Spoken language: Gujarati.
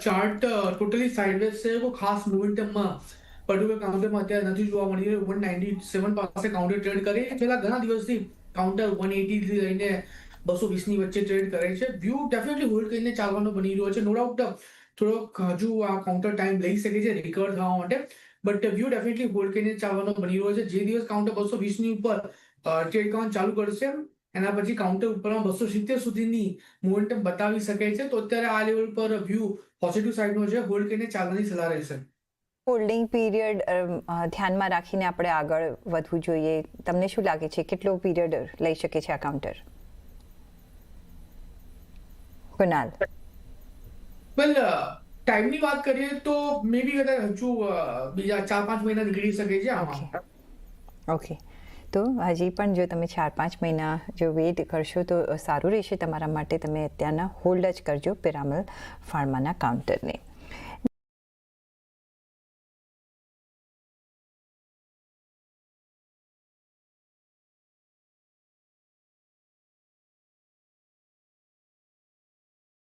ચાર્ટ ટોટલી સાઇડવેઝ છે, કોઈ ખાસ મોમેન્ટમમાં પર્ટિક્યુલર કાઉન્ટરમાં અત્યારે નથી જોવા મળી રહ્યું. 197 પાસે કાઉન્ટર ટ્રેડ કરે છે. છેલ્લા ઘણા દિવસથી કાઉન્ટર 180 થી લઈને 220 ની વચ્ચે ટ્રેડ કરે છે. વ્યૂ ડેફિનેટલી હોલ્ડ કરીને ચાલવાનો બની રહ્યો છે. નો ડાઉટ થોડોક હજુ આ કાઉન્ટર ટાઈમ લઈ શકે છે રિકવર થવા માટે, બટ વ્યૂ ડેફિનેટલી હોલ્ડ કરીને ચાલવાનો બની રહ્યો છે. જે દિવસ કાઉન્ટર 220 ની ઉપર ટ્રેડ કરવાનું ચાલુ કરશે એના પછી કાઉન્ટર ઉપરમાં 270 સુધીની મોમેન્ટમ બતાવી શકે છે. તો અત્યારે આ લેવલ પર વ્યૂ પોઝિટિવ સાઈડનો છે, હોલ્ડ કરીને ચાલવાની સલાહ રહેશે. હોલ્ડિંગ પીરિયડ ધ્યાનમાં રાખીને આપણે આગળ વધવું જોઈએ. તમને શું લાગે છે કેટલો પીરિયડ લઈ શકે છે આ કાઉન્ટર? કુનાલ, વેલ ટાઈમની વાત કરીએ તો મે બી કદાચ હજુ બીજા 4-5 મહિના નીકળી શકે છે આમાં. ઓકે, તો હજી પણ જો તમે 4-5 મહિના જો વેઇટ કરશો તો સારું રહેશે તમારા માટે. તમે અત્યારના હોલ્ડ જ કરજો પિરામલ ફાર્માના કાઉન્ટરને.